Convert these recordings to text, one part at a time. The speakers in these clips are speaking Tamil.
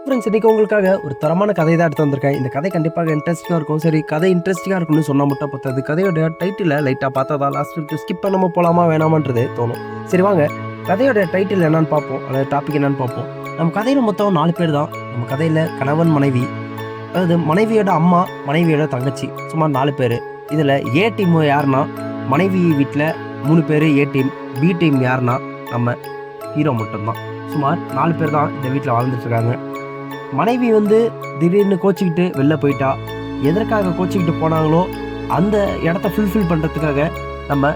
ஃப்ரெண்ட்ஸ், இன்னைக்கு உங்களுக்காக ஒரு தரமான கதை தான் எடுத்து வந்திருக்கேன். இந்த கதை கண்டிப்பாக இன்ட்ரெஸ்டிங்காக இருக்கும். சரி, கதை இன்ட்ரெஸ்டிங்காக இருக்கும்னு சொன்னால் மட்டும் பத்தாது. கதையோட டைட்டில் லைட்டாக பார்த்தா தான் லாஸ்ட் வரைக்கும் ஸ்கிப் பண்ணாமல் போகலாமா வேணாமான்றது தோணும். சரி வாங்க, கதையோட டைட்டில் என்னன்னு பார்ப்போம், அதாவது டாபிக் என்னன்னு பார்ப்போம். நம்ம கதையில் மொத்தம் 4 பேர் தான். நம்ம கதையில் கணவன் மனைவி, அதாவது மனைவியோட அம்மா, மனைவியோட தங்கச்சி, சுமார் 4 பேர். இதில் ஏ டீம் யாருன்னா மனைவி வீட்டில் 3 பேர் ஏ டீம், பி டீம் யாருன்னா நம்ம ஹீரோ மட்டும்தான். சுமார் 4 பேர் தான் இந்த வீட்டில் வாழ்ந்துட்டுருக்காங்க. மனைவி திடீர்னு கோச்சிக்கிட்டு வெளில போயிட்டா. எதற்காக கோச்சிக்கிட்டு போனாங்களோ அந்த இடத்த ஃபுல்ஃபில் பண்ணுறதுக்காக நம்ம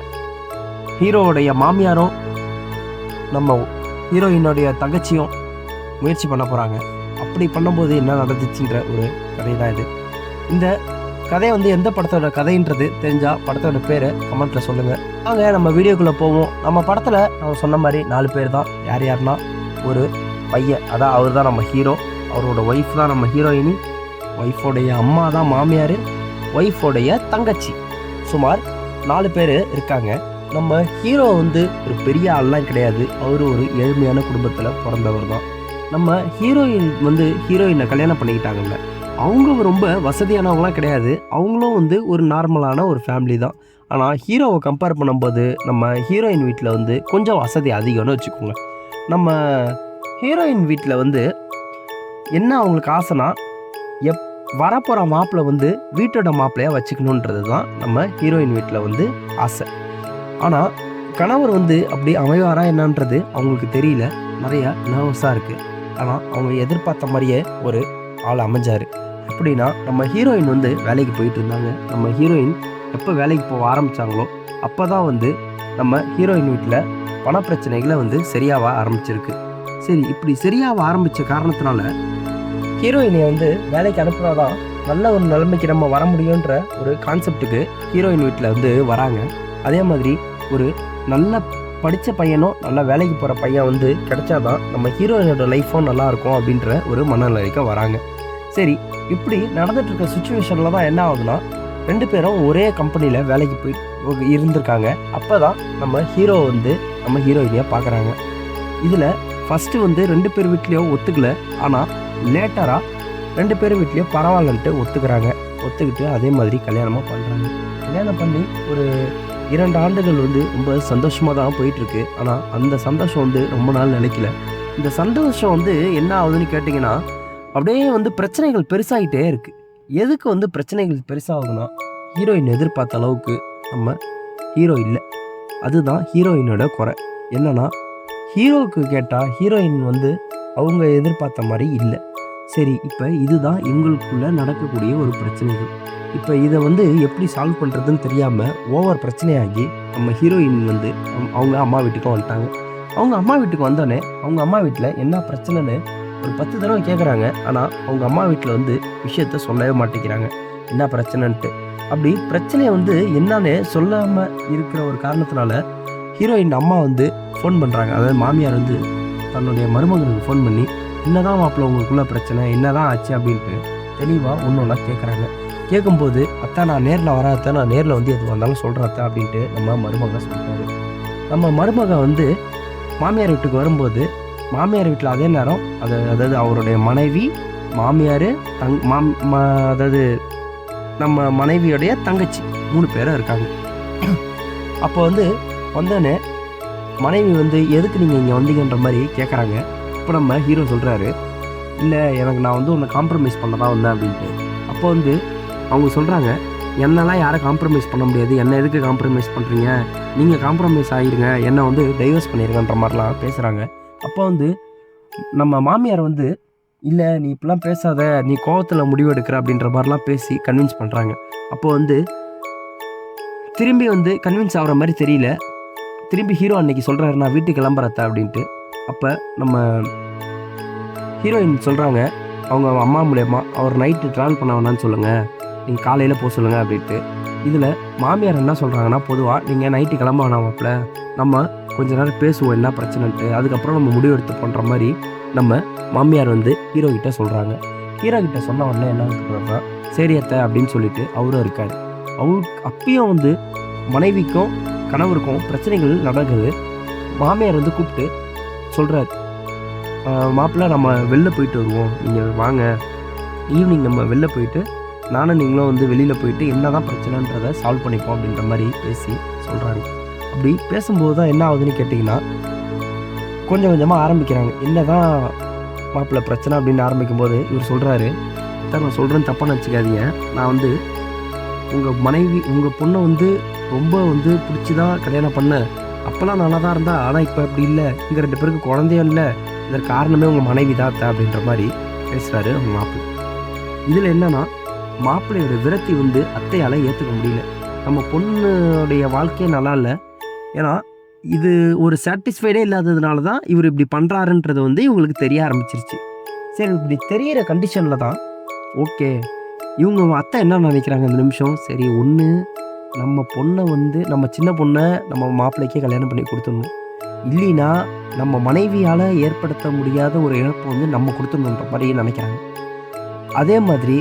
ஹீரோவுடைய மாமியாரும் நம்ம ஹீரோயினுடைய தங்கச்சியும் முயற்சி பண்ண போகிறாங்க. அப்படி பண்ணும்போது என்ன நடந்துச்சுன்ற ஒரு கதை தான் இது. இந்த கதை எந்த படத்தோட கதைன்றது தெரிஞ்சால் படத்தோட பேரை கமெண்ட்டில் சொல்லுங்கள். வாங்க நம்ம வீடியோக்குள்ளே போவோம். நம்ம படத்தில் நம்ம சொன்ன மாதிரி 4 பேர் தான். யார் யாருன்னா, ஒரு பையன், அதான் அவர் தான் நம்ம ஹீரோ, அவரோட ஒய்ஃப் தான் நம்ம ஹீரோயினி, ஒய்ஃபோடைய அம்மா தான் மாமியார், ஒய்ஃபோடைய தங்கச்சி, சுமார் 4 பேர் இருக்காங்க. நம்ம ஹீரோ ஒரு பெரிய ஆள்லாம் கிடையாது. அவர் ஒரு ஏழ்மையான குடும்பத்தில் பிறந்தவர் தான். நம்ம ஹீரோயின் ஹீரோயினை கல்யாணம் பண்ணிக்கிட்டாங்கல்ல, அவங்க ரொம்ப வசதியானவங்களாம் கிடையாது. அவங்களும் ஒரு நார்மலான ஒரு ஃபேமிலி தான். ஆனால் ஹீரோவை கம்பேர் பண்ணும்போது நம்ம ஹீரோயின் வீட்டில் கொஞ்சம் வசதி அதிகம்னு வச்சுக்கோங்க. நம்ம ஹீரோயின் வீட்டில் என்ன அவங்களுக்கு ஆசைனா, வரப்போகிற மாப்பிள்ளை வீட்டோட மாப்பிள்ளையாக வச்சுக்கணுன்றது தான் நம்ம ஹீரோயின் வீட்டில் ஆசை. ஆனால் கணவர் அப்படி அமைவாரா என்னன்றது அவங்களுக்கு தெரியல. நிறையா நர்வஸாக இருக்குது. ஆனால் அவங்க எதிர்பார்த்த மாதிரியே ஒரு ஆள் அமைஞ்சார். எப்படின்னா, நம்ம ஹீரோயின் வேலைக்கு போயிட்டு இருந்தாங்க. நம்ம ஹீரோயின் எப்போ வேலைக்கு போக ஆரம்பித்தாங்களோ அப்போ தான் நம்ம ஹீரோயின் வீட்டில் பணப்பிரச்சனைகளை சரியாக ஆரம்பிச்சிருக்கு. சரி, இப்படி சரியாக ஆரம்பித்த காரணத்தினால ஹீரோயினை வேலைக்கு அனுப்புனாதான் நல்ல ஒரு நிலைமைக்கு நம்ம வர முடியுன்ற ஒரு கான்செப்டுக்கு ஹீரோயின் வீட்டில் வராங்க. அதே மாதிரி ஒரு நல்ல படித்த பையனும் நல்ல வேலைக்கு போகிற பையன் கிடைச்சாதான் நம்ம ஹீரோயினோட லைஃப்பும் நல்லாயிருக்கும் அப்படின்ற ஒரு மனநிலைக்கு வராங்க. சரி, இப்படி நடந்துட்டுருக்க சுச்சுவேஷனில் தான் என்ன ஆகுதுன்னா, 2 பேரும் ஒரே கம்பெனியில் வேலைக்கு போய் இருந்திருக்காங்க. அப்போ தான் நம்ம ஹீரோ நம்ம ஹீரோயினியை பார்க்குறாங்க. இதில் ஃபஸ்ட்டு 2 பேர் வீட்லேயும் ஒத்துக்கல. ஆனால் லேட்டராக 2 பேர் வீட்லேயும் பரவாயில்லன்ட்டு ஒத்துக்கிறாங்க. ஒத்துக்கிட்டு அதே மாதிரி கல்யாணமாக பண்ணுறாங்க. கல்யாணம் பண்ணி ஒரு 2 ஆண்டுகள் ரொம்ப சந்தோஷமாக தான் போயிட்டுருக்கு. ஆனால் அந்த சந்தோஷம் ரொம்ப நாள் நினைக்கல. இந்த சந்தோஷம் என்ன ஆகுதுன்னு கேட்டிங்கன்னா, அப்படியே பிரச்சனைகள் பெருசாகிட்டே இருக்குது. எதுக்கு பிரச்சனைகள் பெருசாகுதுன்னா, ஹீரோயின் எதிர்பார்த்த அளவுக்கு நம்ம ஹீரோ இல்லை. அதுதான் ஹீரோயினோட குறை. என்னன்னா, ஹீரோவுக்கு கேட்டால் ஹீரோயின் அவங்க எதிர்பார்த்த மாதிரி இல்லை. சரி, இப்போ இதுதான் இவங்களுக்குள்ளே நடக்கக்கூடிய ஒரு பிரச்சனைகள். இப்போ இதை எப்படி சால்வ் பண்ணுறதுன்னு தெரியாமல் ஓவர் பிரச்சனையாகி நம்ம ஹீரோயின் அவங்க அம்மா வீட்டுக்கும் வந்துட்டாங்க. அவங்க அம்மா வீட்டுக்கு வந்தோடனே அவங்க அம்மா வீட்டில் என்ன பிரச்சனைன்னு ஒரு 10 தடவை கேட்குறாங்க. ஆனால் அவங்க அம்மா வீட்டில் விஷயத்த சொல்லவே மாட்டேங்கிறாங்க, என்ன பிரச்சனைன்ட்டு. அப்படி பிரச்சனையை என்னன்னு சொல்லாமல் இருக்கிற ஒரு காரணத்தினால ஹீரோயின் அம்மா ஃபோன் பண்ணுறாங்க. அதாவது மாமியார் தன்னுடைய மருமகனுக்கு ஃபோன் பண்ணி, என்னதான் மாப்பிள்ள உங்களுக்குள்ள பிரச்சனை, என்னதான் ஆச்சு அப்படின்ட்டு தெளிவாக ஒன்றா கேட்குறாங்க. கேட்கும்போது, அத்தா நான் நேரில் வராத, நான் நேரில் எது வந்தாலும் சொல்கிறேன் அப்படின்ட்டு நம்ம மருமக சொல்கிறாரு. நம்ம மருமக மாமியார் வீட்டுக்கு வரும்போது, மாமியார் வீட்டில் அதே நேரம் அதாவது அவருடைய மனைவி, மாமியார், அதாவது நம்ம மனைவியோடைய தங்கச்சி 3 பேரும் இருக்காங்க. அப்போ வந்தோடனே மனைவி எதுக்கு நீங்கள் இங்கே வந்தீங்கன்ற மாதிரி கேட்குறாங்க. இப்போ நம்ம ஹீரோ சொல்கிறாரு, இல்லை எனக்கு நான் உன்னை காம்ப்ரமைஸ் பண்ண தான் வந்தேன் அப்படின்ட்டு. அப்போ அவங்க சொல்கிறாங்க, என்னெல்லாம் யாரும் காம்ப்ரமைஸ் பண்ண முடியாது, என்னை எதுக்கு காம்ப்ரமைஸ் பண்ணுறீங்க, நீங்கள் காம்ப்ரமைஸ் ஆகிருங்க, என்னை டைவர்ஸ் பண்ணிடுங்கன்ற மாதிரிலாம் பேசுகிறாங்க. அப்போ நம்ம மாமியார் இல்லை நீ இப்படிலாம் பேசாத, நீ கோவத்தில் முடிவெடுக்கிற அப்படின்ற மாதிரிலாம் பேசி கன்வின்ஸ் பண்ணுறாங்க. அப்போது திரும்பி கன்வின்ஸ் ஆகிற மாதிரி தெரியல. திரும்பி ஹீரோ அன்னைக்கு சொல்கிறாரு, நான் வீட்டுக்கு கிளம்புறத்த அப்படின்ட்டு. அப்போ நம்ம ஹீரோயின் சொல்கிறாங்க, அவங்க அம்மா மூலயமா, அவர் நைட்டு ட்ராவல் பண்ண வேணான்னு சொல்லுங்கள், நீங்கள் காலையில் போக சொல்லுங்கள் அப்படின்ட்டு. இதில் மாமியார் என்ன சொல்கிறாங்கன்னா, பொதுவாக நீங்கள் நைட்டு கிளம்ப வேணாம் மாப்பிள்ள, நம்ம கொஞ்ச நேரம் பேசுவோம் என்ன பிரச்சனைன்ட்டு, அதுக்கப்புறம் நம்ம முடிவு எடுத்து பண்ணுற மாதிரி நம்ம மாமியார் ஹீரோ கிட்ட சொல்கிறாங்க. ஹீரோ கிட்ட சொன்ன உடனே என்ன சொல்கிறாங்க, சரி அத்தை அப்படின்னு சொல்லிட்டு அவரும் இருக்கார். அப்பயும் மனைவிக்கும் கணவருக்கும் பிரச்சனைகள் நடக்குது. மாமியார் கூப்பிட்டு சொல்கிறார், மாப்பிள்ளை நம்ம வெளில போயிட்டு வருவோம், நீங்கள் வாங்க, ஈவினிங் நம்ம வெளில போயிட்டு நானும் நீங்களும் வந்து வெளியில் போயிட்டு என்ன தான் பிரச்சனைன்றதை சால்வ் பண்ணிப்போம் அப்படின்ற மாதிரி பேசி சொல்கிறாங்க. அப்படி பேசும்போது தான் என்ன ஆகுதுன்னு கேட்டிங்கன்னா, கொஞ்சம் கொஞ்சமாக ஆரம்பிக்கிறாங்க. என்ன தான் மாப்பிள்ளை பிரச்சனை அப்படின்னு ஆரம்பிக்கும்போது இவர் சொல்கிறாரு, சார் நான் சொல்கிறேன்னு தப்பாக நினச்சிக்காதீங்க, நான் வந்து உங்கள் மனைவி உங்கள் பொண்ணை வந்து ரொம்ப வந்து பிடிச்சி தான் கல்யாணம் பண்ணேன், அப்போல்லாம் நல்லா தான் இருந்தா, ஆனால் இப்போ அப்படி இல்லை, இங்கே 2 பேருக்கு குழந்தையும் இல்லை, இதற்கு காரணமே உங்கள் மனைவி தான் அப்படின்ற மாதிரி பேசுகிறாரு அவங்க மாப்பிள்ளை. இதில் என்னன்னா, மாப்பிள்ளையோட விரக்தி வந்து அத்தையால் ஏற்றுக்க முடியல. நம்ம பொண்ணுடைய வாழ்க்கையே நல்லா இல்லை, ஏன்னா இது ஒரு சாட்டிஸ்ஃபைடே இல்லாததுனால தான் இவர் இப்படி பண்ணுறாருன்றது வந்து இவங்களுக்கு தெரிய ஆரம்பிச்சிருச்சு. சரி, இப்படி தெரியிற கண்டிஷனில் தான் ஓகே இவங்க அத்தை என்ன நினைக்கிறாங்க இந்த நிமிஷம், சரி ஒன்று நம்ம பொண்ணை வந்து நம்ம சின்ன பொண்ணை நம்ம மாப்பிள்ளைக்கே கல்யாணம் பண்ணி கொடுத்துடணும், இல்லைன்னா நம்ம மனைவியால் ஏற்படுத்த முடியாத ஒரு இழப்பை வந்து நம்ம கொடுத்துடணுன்ற மாதிரி நினைக்கிறாங்க. அதே மாதிரி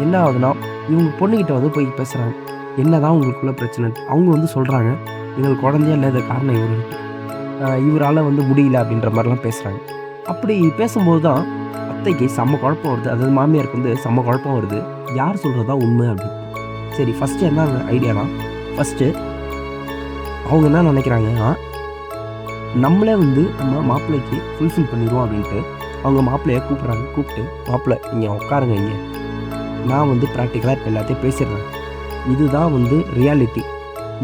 என்ன ஆகுதுன்னா, இவங்க பொண்ணுக்கிட்ட வந்து போய் பேசுகிறாங்க, என்ன தான் உங்களுக்குள்ள பிரச்சனை. அவங்க வந்து சொல்கிறாங்க, எங்களுக்கு குழந்தையா இல்லாத காரணம் இவரால் வந்து முடியல அப்படின்ற மாதிரிலாம் பேசுகிறாங்க. அப்படி பேசும்போது தான் அத்தைக்கு செம்ம குழப்பம் வருது, அதாவது மாமியாருக்கு வந்து செம்ம குழப்பம் வருது, யார் சொல்கிறதா உண்மை அப்படின்னு. சரி, ஃபஸ்ட்டு என்ன ஐடியானா, ஃபஸ்ட்டு அவங்க என்ன நினைக்கிறாங்கன்னா, நம்மளே வந்து நம்ம மாப்பிள்ளைக்கு ஃபுல்ஃபில் பண்ணிடுவோம் அப்படின்ட்டு அவங்க மாப்பிள்ளையை கூப்பிட்றாங்க. கூப்பிட்டு, மாப்பிள்ளை இங்கே உட்காருங்க, இங்கே நான் வந்து ப்ராக்டிக்கலாக இப்போ எல்லாத்தையும் பேசிடுறேன், இதுதான் வந்து ரியாலிட்டி,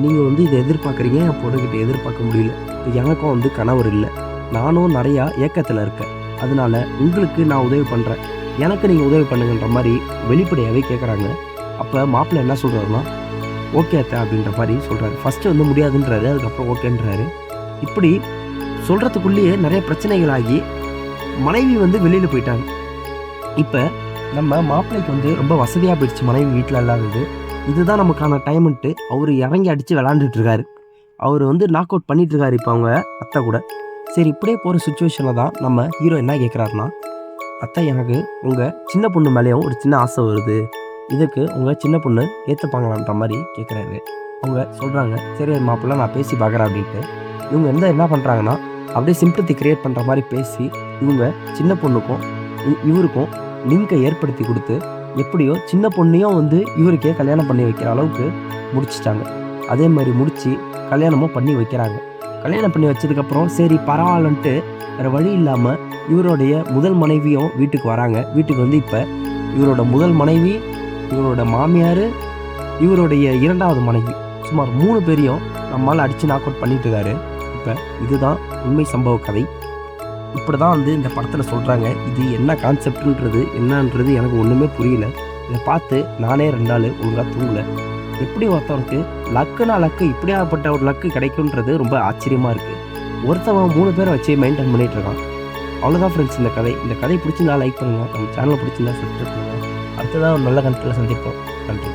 நீங்கள் வந்து இதை எதிர்பார்க்குறீங்க, என் பொண்ணுக்கிட்ட எதிர்பார்க்க முடியல, இப்போ எனக்கும் வந்து கணவர் இல்லை, நானும் நிறையா ஏக்கத்தில் இருக்கேன், அதனால் உங்களுக்கு நான் உதவி பண்ணுறேன், எனக்கு நீங்கள் உதவி பண்ணுங்கன்ற மாதிரி வெளிப்படையாகவே கேட்குறாங்க. அப்போ மாப்பிள்ளை என்ன சொல்கிறாருன்னா, ஓகே அத்தை அப்படின்ற மாதிரி சொல்கிறாரு. ஃபஸ்ட்டு வந்து முடியாதுன்றாரு, அதுக்கப்புறம் ஓகேன்றாரு. இப்படி சொல்கிறதுக்குள்ளேயே நிறைய பிரச்சனைகள் ஆகி மனைவி வந்து வெளியில் போயிட்டாங்க. இப்போ நம்ம மாப்பிள்ளைக்கு வந்து ரொம்ப வசதியாக போயிடுச்சு மனைவி வீட்டில் இல்லாதது, இதுதான் நமக்கான டைம்ன்ட்டு அவர் இறங்கி அடித்து விளாண்டுட்டு இருக்காரு. அவர் வந்து நாக் அவுட் பண்ணிட்டுருக்காரு இப்போ அவங்க அத்தை கூட. சரி, இப்படியே போகிற சுச்சுவேஷனில் தான் நம்ம ஹீரோ என்ன கேட்குறாருன்னா, அத்தை எனக்கு உங்கள் சின்ன பொண்ணு மேலேயும் ஒரு சின்ன ஆசை வருது, இதுக்கு உங்கள் சின்ன பொண்ணு ஏற்றுப்பாங்களான்ற மாதிரி கேட்குறாரு. அவங்க சொல்கிறாங்க, சரி மாப்பிள்ளை நான் பேசி பார்க்குறேன் அப்படின்ட்டு. இவங்க என்ன பண்ணுறாங்கன்னா, அப்படியே சிம்பத்தி க்ரியேட் பண்ணுற மாதிரி பேசி இவங்க சின்ன பொண்ணுக்கும் இவருக்கும் லிங்கை ஏற்படுத்தி கொடுத்து எப்படியோ சின்ன பொண்ணையும் வந்து இவருக்கே கல்யாணம் பண்ணி வைக்கிற அளவுக்கு முடிச்சிட்டாங்க. அதே மாதிரி முடித்து கல்யாணமும் பண்ணி வைக்கிறாங்க. கல்யாணம் பண்ணி வச்சதுக்கப்புறம் சரி பரவாயில்லன்ட்டு வேறு வழி இல்லாமல் இவருடைய முதல் மனைவியும் வீட்டுக்கு வராங்க. வீட்டுக்கு வந்து இப்போ இவரோட முதல் மனைவி, இவரோட மாமியார், இவருடைய 2வது மனைவி, சுமார் 3 பேரையும் நம்மளால் அடித்து நாக் அவுட் பண்ணிட்டு இருக்காரு. இப்போ இதுதான் உண்மை சம்பவ கதை. இப்படி தான் வந்து இந்த படத்தில் சொல்கிறாங்க. இது என்ன கான்செப்டுன்றது என்னன்றது எனக்கு ஒன்றுமே புரியல. இதை பார்த்து நானே 2 நாள் ஒழுங்காக தூங்கலை. எப்படி ஒருத்தவனுக்கு லக்குனா லக்கு இப்படியாகப்பட்ட ஒரு லக்கு கிடைக்குன்றது ரொம்ப ஆச்சரியமாக இருக்குது. ஒருத்தவன் 3 பேரை வச்சு மெயின்டைன் பண்ணிகிட்டு இருக்கான். அவ்வளோதான் ஃப்ரெண்ட்ஸ் இந்த கதை. இந்த கதை பிடிச்சிருந்தா லைக் பண்ணுங்கள், நம்ம சேனலை பிடிச்சிருந்தா சப்ஸ்கிரைப் பண்ணுங்கள். அடுத்ததாக ஒரு நல்ல கண்டென்ட்டில் சந்திப்போம். நன்றி.